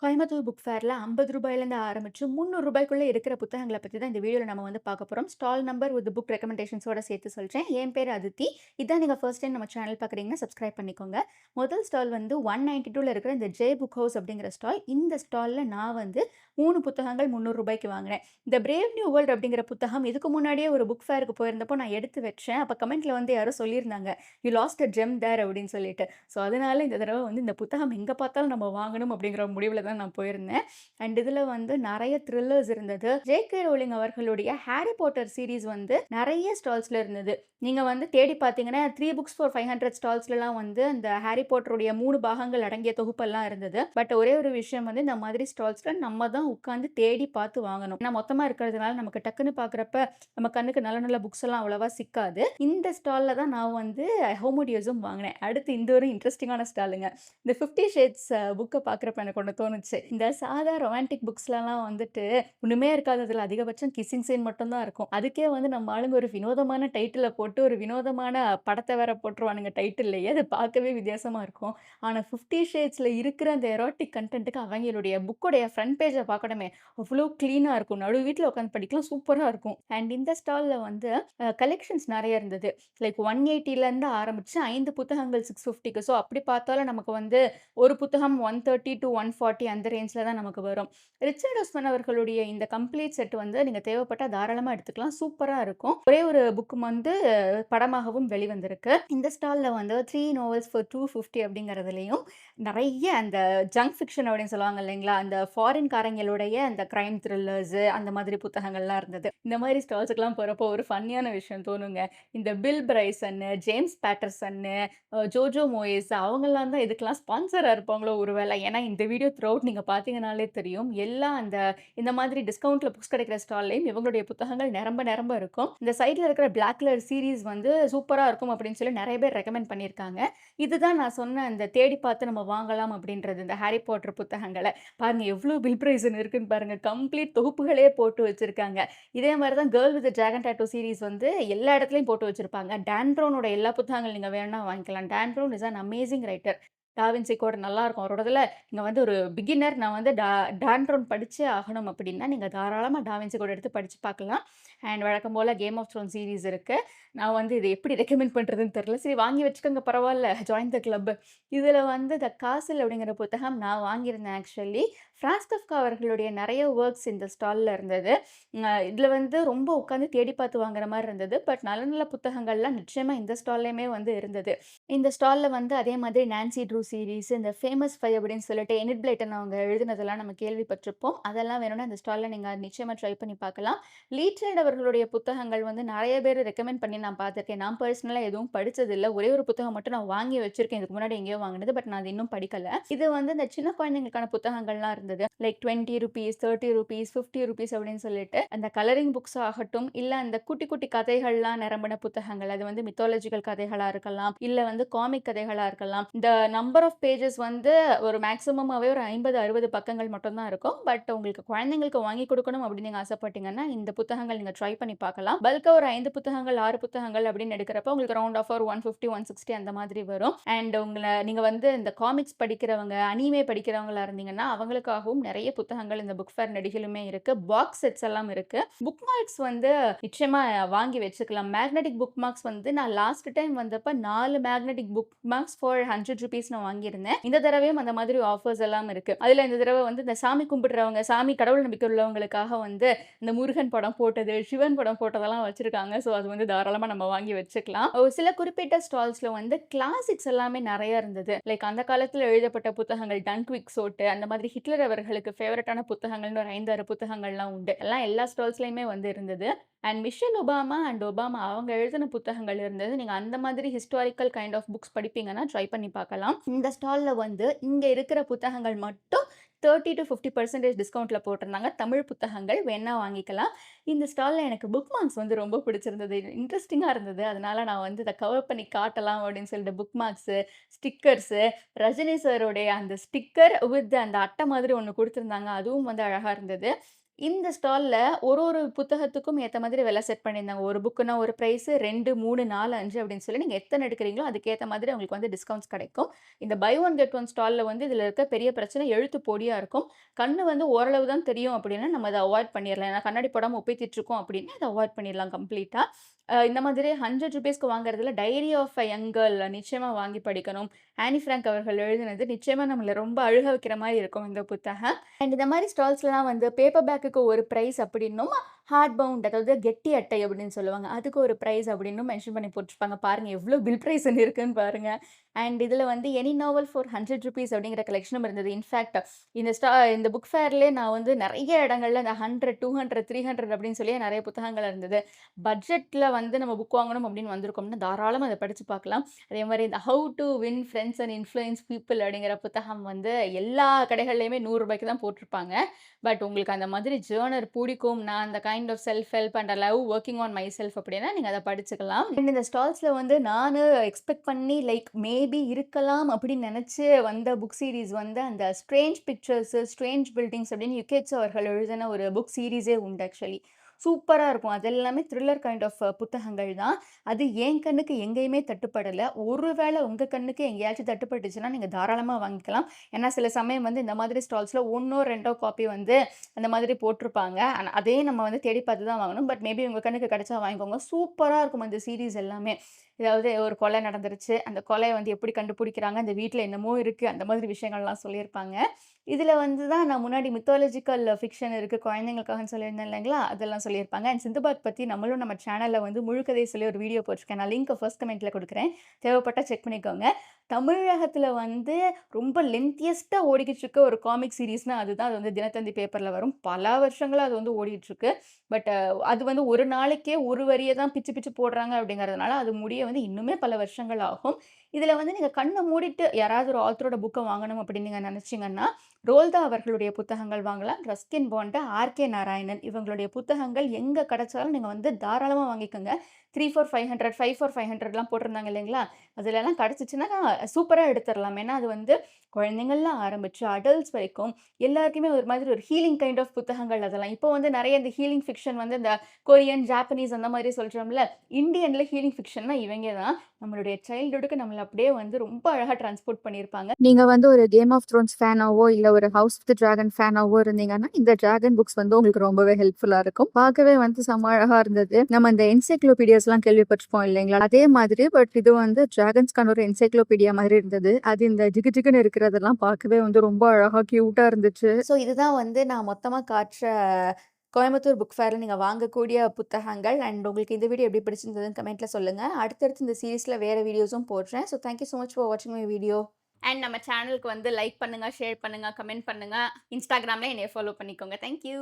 Coimbatore book ஃபேர்ல ரூ. 50லேருந்து ஆரம்பிச்சு ரூ. 300க்குள்ள இருக்கிற புத்தகங்கள பத்தி தான் இந்த வீடியோல நம்ம வந்து பார்க்க போறோம். ஸ்டால் நம்பர் வித் புக் ரெக்கமெண்டேஷன்ஸோட சேர்த்து சொல்றேன். என் பேரு அதித்தி. இதான் நீங்க ஃபர்ஸ்ட் டைம் நம்ம சேனல் பார்க்குறீங்கன்னா சப்ஸ்கிரைப் பண்ணிக்கோங்க. முதல் ஸ்டால் வந்து 192ல இருக்கிற இந்த ஜே புக் ஹவுஸ் அப்படிங்கிற ஸ்டால். இந்த ஸ்டால்ல நான் வந்து 3 புத்தகங்கள் ரூ. 300க்கு வாங்கினேன். இந்த பிரேவ் நியூ வேர்ல்ட் அப்படிங்கிற புத்தகம் இதுக்கு முன்னாடியே ஒரு புக் ஃபேருக்கு போயிருந்தப்போ நான் எடுத்து வச்சேன். அப்ப கமெண்ட்ல வந்து யாரோ சொல்லியிருந்தாங்க. "யூ லாஸ்ட் அ ஜெம் தேர்" அப்படின்னு சொல்லிட்டு. ஸோ அதனால இந்த தடவ வந்து இந்த புத்தகம் எங்க பார்த்தாலும் நம்ம வாங்கணும் அப்படிங்கிற முடிவுல தான் நான் போயிருந்தேன். அண்ட் இதுல வந்து நெறைய த்ரில்லர்ஸ் இருந்தது. ஜே.கே. ரோலிங் அவர்களுடைய ஹாரி பாட்டர் சீரிஸ் வந்து நெறைய ஸ்டால்ஸ்ல இருந்தது. நீங்க வந்து தேடி பார்த்தீங்கன்னா, 3 புக்ஸ் ஃபார் 500 ஸ்டால்ஸ்லலாம் வந்து அந்த ஹாரி பாட்டருடைய 3 பாகங்கள் அடங்கிய தொகுப்பெல்லாம் இருந்தது. பட் ஒரே ஒரு விஷயம் வந்து இந்த மாதிரி ஸ்டால்ஸ்ல நம்ம தான் உட்கார்ந்து தேடி பார்த்து வாங்கணும். ஏன்னா மொத்தமா இருக்கிறதுனால நமக்கு டக்குன்னு பார்க்குறப்ப நம்ம கண்ணுக்கு நல்ல நல்ல புக்ஸ் எல்லாம் அவ்வளவா சிக்காது. இந்த ஸ்டால்ல தான் நான் வந்து ஹோமோடியோஸும் வாங்கினேன். அடுத்து இந்த ஒரு இன்ட்ரஸ்டிங்கான ஸ்டாலுங்க. இந்த 50 ஷேட்ஸ் புக்க பார்க்குறப்ப எனக்கு ஒண்ணு தோணுச்சு. இந்த சாதா ரொமான்டிக் புக்ஸ்லலாம் வந்துட்டு ஒண்ணுமே இருக்காது. அதில அதிகபட்சம் கிஸ்ஸிங் சீன் மட்டும் தான் இருக்கும். அதுக்கே வந்து நம்ம ஆளுங்க ஒரு வினோதமான டைட்டில போட்டு, ஒரு வினோதமான படத்த வேற போட்டுருவானுங்க டைட்டில்லயே. அது பார்க்கவே வித்தியாசமா இருக்கும். ஆனா 50 ஷேட்ஸ்ல இருக்கிற அந்த எரோட்டிக் கன்டென்ட்க்கு அவங்களுடைய புக்கோடைய ஃப்ரண்ட் பேஜ பார்க்கணுமே, அவ்ளோ கிளீனா இருக்கும். நடு வீட்ல உட்காந்து படிக்கலாம் சூப்பரா இருக்கும். அண்ட் இந்த ஸ்டால்ல வந்து கலெக்ஷன்ஸ் நெறைய இருந்தது. லைக் 180லேருந்து ஆரம்பிச்சு 5 புத்தகங்கள் 650க்கு. ஸோ அப்படி பார்த்தாலும் நமக்கு வந்து ஒரு புத்தகம் 130 டூ 140 அந்த ரேஞ்ச்ல தான் நமக்கு வரும். ரிச்சர்ட் ஒஸ்மன் அவர்களுடைய இந்த கம்ப்ளீட் செட் வந்து நீங்க தேவைப்பட்டா தாராளமா எடுத்துக்கலாம். சூப்பரா இருக்கும். ஒரே ஒரு புக் வந்து படமாகவும் வெளிவந்திருக்கு. இந்த ஸ்டால்ல வந்து 3 நாவல்ஸ் ஃபார் 250 அப்படிங்கிறதுலயும் நெறைய அந்த ஜங்க் ஃபிக்ஷன் அப்படின்னு சொல்லுவாங்க இல்லைங்களா? அந்த ஃபாரின் காரங்களுடைய அந்த கிரைம் த்ரில்லர்ஸ் அந்த மாதிரி புத்தகங்கள்லாம் இருந்தது. இந்த மாதிரி ஸ்டால்ஸ்க்குலாம் போறப்போ ஒரு ஃபன்னியான விஷயம் தோணுங்க. இந்த பில் பிரைசன்னு, ஜேம்ஸ் பேட்டர்சன்னு, ஜோஜோ மோயஸ் அவங்கலாம் தான் இதுக்கெல்லாம் ஸ்பான்சரா இருப்பாங்களோ ஒருவேளை. ஏன்னா இந்த வீடியோ த்ரூஅவுட் நீங்க பார்த்தீங்கனாலே தெரியும். எல்லாம் இந்த மாதிரி டிஸ்கவுண்ட்ல புக்ஸ் கிடைக்கிற ஸ்டால்லயும் இவங்களுடைய புத்தகங்கள் நிரம்ப நிரம்ப இருக்கும். இந்த சைட்ல இருக்கிற பிளாக் கலர் சீரிஸ் வந்து சூப்பரா இருக்கும் அப்படின்னு சொல்லி நெறைய பேர் ரெக்கமெண்ட் பண்ணியிருக்காங்க. இதுதான் நான் சொன்ன அந்த தேடி பார்த்து நம்ம வாங்கலாம் அப்படின்றது. இந்த ஹாரி பாட்டர் புத்தகங்கள. பாருங்க எவ்ளோ பில் பிரைஸ்ன்னு இருக்குன்னு பாருங்க. கம்ப்ளீட் தொகுப்புகளே போட்டு வச்சிருக்காங்க. இதே மாரி தான் girl with dragon tattoo series வந்து எல்லா இடத்துலயும் போட்டு வச்சிருப்பாங்க. டான் ப்ரவுனோட எல்லா புத்தகங்கள் நீங்க வேணும்னா வாங்கிக்கலாம். Don brown is an amazing writer. டா வின்சி கோட் நல்லாருக்கும். அவரோடதுல நீங்க வந்து ஒரு பிகினர் நான் வந்து டான் ப்ரவுன் படிச்சே ஆகணும் அப்படின்னா, நீங்க தாராளமா டா வின்சி கோட் எடுத்து படிச்சு பார்க்கலாம். அண்ட் வழக்கம் போல கேம் ஆஃப் த்ரோன்ஸ் சீரிஸ் இருக்கு. நான் வந்து இத எப்படி ரெக்கமெண்ட் பண்றதுன்னு தெரியல. சரி வாங்கி வச்சுக்கோங்க பரவால்ல. Join the club. இதுல வந்து த காசில் அப்படிங்கிற புத்தகம் நான் வாங்கியிருந்தேன் ஆக்சுவலி. ஃபிரான்ஸ் கஃப்கா அவர்களுடைய நெறைய வொர்க்ஸ் இந்த ஸ்டால்ல இருந்தது. இதுல வந்து ரொம்ப உட்காந்து தேடி பார்த்து வாங்குற மாரி இருந்தது. பட் நல்ல நல்ல புத்தகங்கள்லாம் நிச்சயமா இந்த ஸ்டால்லயுமே வந்து இருந்தது. இந்த ஸ்டால்ல வந்து அதே மாதிரி நான்சி ட்ரூ சீரிஸ், இந்த ஃபேமஸ் 5 அப்படின்னு சொல்லிட்டு எனிட் பிளைட்டன் அவங்க எழுதினதெல்லாம் நம்ம கேள்விப்பட்டிருப்போம். அதெல்லாம் வேணும்னா இந்த ஸ்டால்ல நீங்க நிச்சயமா ட்ரை பண்ணி பார்க்கலாம். லீட்ரைட் அவர்களுடைய புத்தகங்கள் வந்து நெறைய பேர் ரெக்கமெண்ட் பண்ணி நான் பார்த்துருக்கேன். நான் பர்சனலா எதுவும் படிச்சதில்ல. ஒரே ஒரு புத்தகம் மட்டும் நான் வாங்கி வச்சிருக்கேன். இதுக்கு முன்னாடி எங்கேயோ வாங்குனது. பட் நான் அது இன்னும் படிக்கல. இது வந்து இந்த சின்ன குழந்தைங்களுக்கான புத்தகங்கள்லாம் இருந்தது. லைக் ₹20, ₹30, ₹50 அப்படின்னு சொல்லிட்டு அந்த கலரிங் புக்ஸ் ஆகட்டும், இல்ல அந்த குட்டி குட்டி கதைகள்லாம் நிரம்பின புத்தகங்கள். அது வந்து மித்தாலஜிக்கல் கதைகளா இருக்கலாம், இல்ல வந்து காமிக் கதைகளா இருக்கலாம். இந்த நம்பர் ஆஃப் பேஜஸ் வந்து ஒரு மேக்ஸிமமாவே ஒரு 50, 60 பக்கங்கள் மட்டும் தான் இருக்கும். பட் உங்களுக்கு குழந்தைங்களுக்கு வாங்கி கொடுக்கணும் அப்படின்னு நீங்க ஆசைப்பட்டீங்கன்னா, இந்த புத்தகங்கள் நீங்க ட்ரை பண்ணி பார்க்கலாம். பல்கா ஒரு 5 புத்தகங்கள், 6 புத்தகங்கள் அப்படின்னு எடுக்கிறப்ப உங்களுக்கு ரவுண்ட் ஆஃப் ஒரு 150, 160 அந்த மாதிரி வரும். அண்ட் நீங்க வந்து இந்த காமிக்ஸ் படிக்கிறவங்க, அனிமே படிக்கிறவங்களா இருந்தீங்கன்னா, அவங்களுக்காகவும் நெறைய புத்தகங்கள் இந்த புக் ஃபேர் நெடுகிலுமே இருக்கு. பாக்ஸ் செட்ஸ் எல்லாம் இருக்கு. புக் மார்க்ஸ் வந்து நிச்சயமா வாங்கி வச்சுக்கலாம். மேக்னெட்டிக் புக் மார்க்ஸ் வந்து நான் லாஸ்ட் டைம் வந்தப்ப 4 மேக்னெட்டிக் புக் மார்க்ஸ் ஃபார் ₹100 நான் வாங்கியிருந்தேன். இந்த தடவையும் அந்த மாதிரி ஆஃபர்ஸ் எல்லாம் இருக்கு. அதுல இந்த தடவ வந்து இந்த சாமி கும்பிடுறவங்க, சாமி கடவுள் நம்பிக்கை உள்ளவங்களுக்காக வந்து இந்த முருகன் படம் போட்டது, சிவன் படம் போட்டதெல்லாம் வச்சிருக்காங்க. ஸோ அது வந்து தாராளமா நம்ம வாங்கி வச்சுக்கலாம். ஒரு சில குறிப்பிட்ட ஸ்டால்ஸ்ல வந்து கிளாசிக்ஸ் எல்லாமே நெறைய இருந்தது. லைக் அந்த காலத்துல எழுதப்பட்ட புத்தகங்கள், டன் குவிக்ஸோட்டு அந்த மாதிரி ஹிட்லர் அவர்களுக்கு ஃபேவரட்டான புத்தகங்கள்னு ஒரு 5, 6 புத்தகங்கள்லாம் உண்டு. எல்லாம் எல்லா ஸ்டால்ஸ்லயுமே வந்து இருந்தது. And Michelle Obama and Obama அவங்க எழுதின புத்தகங்கள் இருந்தது. நீங்க அந்த மாதிரி ஹிஸ்டாரிக்கல் கைண்ட் ஆஃப் புக்ஸ் படிப்பீங்கன்னா ட்ரை பண்ணி பார்க்கலாம். இந்த ஸ்டால்ல வந்து இங்க இருக்கிற புத்தகங்கள் மட்டும் 30 to 50% டிஸ்கவுண்ட்ல போட்டிருந்தாங்க. தமிழ் புத்தகங்கள் வேணா வாங்கிக்கலாம். இந்த ஸ்டால்ல எனக்கு புக் மார்க்ஸ் வந்து ரொம்ப பிடிச்சிருந்தது. இன்ட்ரஸ்டிங்கா இருந்தது. அதனால நான் வந்து இத கவர் பண்ணி காட்டலாம் அப்படின்னு சொல்லிட்டு புக் மார்க்ஸு, ஸ்டிக்கர்ஸு, ரஜினி சாருடைய அந்த ஸ்டிக்கர் வித் அந்த அட்டை மாதிரி ஒண்ணு குடுத்திருந்தாங்க. அதுவும் வந்து அழகா இருந்தது. இந்த ஸ்டால்ல ஒரு புத்தகத்துக்கும் ஏத்த மாதிரி விலை செட் பண்ணியிருந்தாங்க. ஒரு புக்குன்னா ஒரு பிரைஸ் 2, 3, 4, 5 அப்படின்னு சொல்லி நீங்க எத்தன எடுக்கிறீங்களோ அதுக்கேத்த மாதிரி உங்களுக்கு வந்து டிஸ்கவுண்ட்ஸ் கிடைக்கும். இந்த பை ஒன் கெட் ஒன் ஸ்டால்ல வந்து இதுல இருக்க பெரிய பிரச்சனை எழுத்து பொடியா இருக்கும். கண்ணு வந்து ஓரளவு தான் தெரியும் அப்படின்னா நம்ம அத அவாய்ட் பண்ணிறலாம். ஏன்னா கண்ணாடி போடாம ஒப்பித்திட்டு இருக்கோம் அப்படின்னா அத அவாய்ட் பண்ணிடலாம் கம்ப்ளீட்டா. இந்த மாதிரி ₹100க்கு வாங்குறதுல diary of a young girl நிச்சயமா வாங்கி படிக்கணும். ஆனி ஃபிராங்க் அவர்கள் எழுதினது நிச்சயமா நம்மள ரொம்ப அழுக வைக்கிற மாரி இருக்கும் இந்த புத்தகம். அண்ட் இந்த மாரி ஸ்டால்ஸ்லாம் வந்து பேப்பர் பேக்குக்கு ஒரு பிரைஸ் அப்படின்னும், ஹார்ட் பவுண்ட் அதாவது கெட்டி அட்டை அப்படின்னு சொல்லுவாங்க. அதுக்கு ஒரு பிரைஸ் அப்படின்னும் மென்ஷன் பண்ணி போட்டுருப்பாங்க. பாருங்க எவ்ளோ பில் பிரைஸ் இருக்குன்னு பாருங்க. அண்ட் இதுல வந்து எனி நாவல் ஃபார் ₹100 அப்படிங்கிற கலெக்ஷனும் இருந்தது. இன்ஃபாக்ட் இந்த புக் ஃபேர்லயே நான் வந்து நெறைய இடங்கள்ல இந்த 100, 200, 300 அப்படின்னு சொல்லி நெறைய புத்தகங்கள் இருந்தது. பட்ஜெட்ல வந்து நம்ம புக் வாங்கணும் அப்படின்னு வந்திருக்கோம்னா, தாராளமா அத படிச்சு பார்க்கலாம். அதே மாரி இந்த how to win friends and influence people அப்படிங்கிற புத்தகம் வந்து எல்லா கடைகள்லயுமே ₹100க்கு தான் போட்டிருப்பாங்க. பட் உங்களுக்கு அந்த மாதிரி ஜர்னர் புடிக்கும். நான் அந்த kind of self help and I love working on myself அப்படின்னா நீங்க அத படிச்சுக்கலாம். அண்ட் இந்த ஸ்டால்ஸ்ல வந்து நானு எக்ஸ்பெக்ட் பண்ணி லைக் மேபி இருக்கலாம் அப்படின்னு நெனச்சு வந்த புக் சீரிஸ் வந்து அந்த ஸ்ட்ரேஞ்ச் பிக்சர்ஸ், ஸ்ட்ரேஞ்ச் பில்டிங்ஸ் அப்படின்னு யுகேட்ஸ் அவர்கள் எழுதின ஒரு புக் சீரிஸே உண்டு ஆக்சுவலி. சூப்பரா இருக்கும். அது எல்லாமே த்ரில்லர் கைண்ட் ஆஃப் புத்தகங்கள் தான். அது என் கண்ணுக்கு எங்கேயுமே தட்டுப்படல. ஒருவேள உங்க கண்ணுக்கு எங்கேயாச்சும் தட்டுப்பட்டுச்சுன்னா, நீங்க தாராளமா வாங்கிக்கலாம். ஏன்னா, சில சமயம் வந்து இந்த மாதிரி ஸ்டால்ஸ்ல 1ஓ 2ஓ காப்பி வந்து அந்த மாதிரி போட்டிருப்பாங்க. ஆனா, அதே நம்ம வந்து தேடி பார்த்து தான் வாங்கணும். பட் மேபி உங்க கண்ணுக்கு கிடைச்சா வாங்கிக்கோங்க. சூப்பரா இருக்கும் அந்த சீரிஸ் எல்லாமே. ஏதாவது ஒரு கொலை நடந்துருச்சு. அந்த கொலைய வந்து எப்படி கண்டுபிடிக்கிறாங்க, அந்த வீட்ல என்னமோ இருக்கு. அந்த மாதிரி விஷயங்கள்லாம் சொல்லியிருப்பாங்க. இதுல வந்து தான் நான் முன்னாடி மித்தாலஜிக்கல் ஃபிக்ஷன் இருக்கு. குழந்தைங்களுக்காகன்னு சொல்லியிருந்தேன் இல்லைங்களா? அதெல்லாம் சொல்லியிருப்பாங்க. அண்ட் சிந்துபாத் பத்தி நம்மளும் நம்ம சேனல்ல வந்து முழு கதை சொல்லி ஒரு வீடியோ போட்டிருக்கேன். நான் லிங்க் ஃபர்ஸ்ட் கமெண்ட்ல குடுக்குறேன். தேவைப்பட்டா செக் பண்ணிக்கோங்க. தமிழகத்துல வந்து ரொம்ப லென்த்தியஸ்ட்டா ஓடிக்கிட்டு இருக்க ஒரு காமிக் சீரிஸ்னா அதுதான். அது வந்து தினத்தந்தி பேப்பர்ல வரும். பல வருஷங்களா அது வந்து ஓடிட்டு இருக்கு. பட் அது வந்து ஒரு நாளைக்கே ஒரு வரிய தான் பிச்சு பிச்சு போடுறாங்க அப்படிங்கிறதுனால, அது முடிய வந்து இன்னுமே பல வருஷங்கள் ஆகும். இதுல வந்து நீங்க கண்ண மூடிட்டு யாராவது ஒரு ஆத்தரோட புக்க வாங்கணும் அப்படின்னு நீங்க நினைச்சீங்கன்னா, ரோல்தா அவர்களுடைய புத்தகங்கள் வாங்கலாம். Ruskin bond, RK. நாராயணன் இவங்களுடைய புத்தகங்கள் எங்க கிடைச்சாலும் நீங்க வந்து தாராளமா வாங்கிக்கோங்க. 3 ஃபார் 500, 5 ஃபார் 500லாம் போட்டிருந்தாங்க இல்லைங்களா? அதுலலாம் கிடைச்சுச்சுன்னா சூப்பரா எடுத்துறலாம். ஏன்னா, அது வந்து குழந்தைங்கள்ல ஆரம்பிச்சு அடல்ட்ஸ் வரைக்கும் எல்லாருக்குமே ஒரு மாதிரி ஒரு ஹீலிங் கைண்ட் ஆஃப் புத்தகங்கள் அதெல்லாம். இப்போ வந்து நெறைய இந்த ஹீலிங் ஃபிக்ஷன் வந்து இந்த கொரியன், ஜாப்பனீஸ் அந்த மாரி சொல்றோம்ல. இந்தியன்ல ஹீலிங் ஃபிக்ஷன்னா இவங்க தான். நம்மளுடைய சைல்ட்ஹுட்டுக்கு நம்மள அப்படியே வந்து ரொம்ப அழகா டிரான்ஸ்போர்ட் பண்ணியிருப்பாங்க. நீங்க வந்து ஒரு கேம் ஆஃப் த்ரோன்ஸ் ஃபேனாவோ, இல்ல ஒரு ஹவுஸ் ஆஃப் தி டிராகன் ஃபேனாவோ இருந்தீங்கன்னா, இந்த டிராகன் புக்ஸ் வந்து உங்களுக்கு ரொம்பவே ஹெல்ப்ஃபுல்லா இருக்கும். பார்க்கவே வந்து செம்ம அழகா இருந்தது. நம்ம இந்த என்சைக்ளோபீடியாஸ்லாம் கேள்விப்பட்டிருப்போம் இல்லைங்களா? அதே மாதிரி பட் இது வந்து டிராகன்ஸ்க்கான ஒரு என்சைக்ளோபீடியா மாதிரி இருந்தது. அது இந்த ஜிகு ஜிகுன்னு இருக்கிறதெல்லாம் பார்க்கவே வந்து ரொம்ப அழகா கியூட்டா இருந்துச்சு. ஸோ இதுதான் வந்து நான் மொத்தமா காட்டுற கோயம்புத்தூர் புக் ஃபேர்ல நீங்க வாங்கக்கூடிய புத்தகங்கள். அண்ட் உங்களுக்கு இந்த வீடியோ எப்படி பிடிச்சிருந்ததுன்னு கமெண்ட்ல சொல்லுங்க. அடுத்தடுத்து இந்த சீரிஸ்ல வேற வீடியோஸும் போடுறேன். So thank you so much for வாட்சிங் மை வீடியோ. அண்ட் நம்ம சேனலுக்கு வந்து லைக் பண்ணுங்க, ஷேர் பண்ணுங்க, கமெண்ட் பண்ணுங்க. இன்ஸ்டாகிராம்ல என்னைய ஃபாலோ பண்ணிக்கோங்க. Thank you.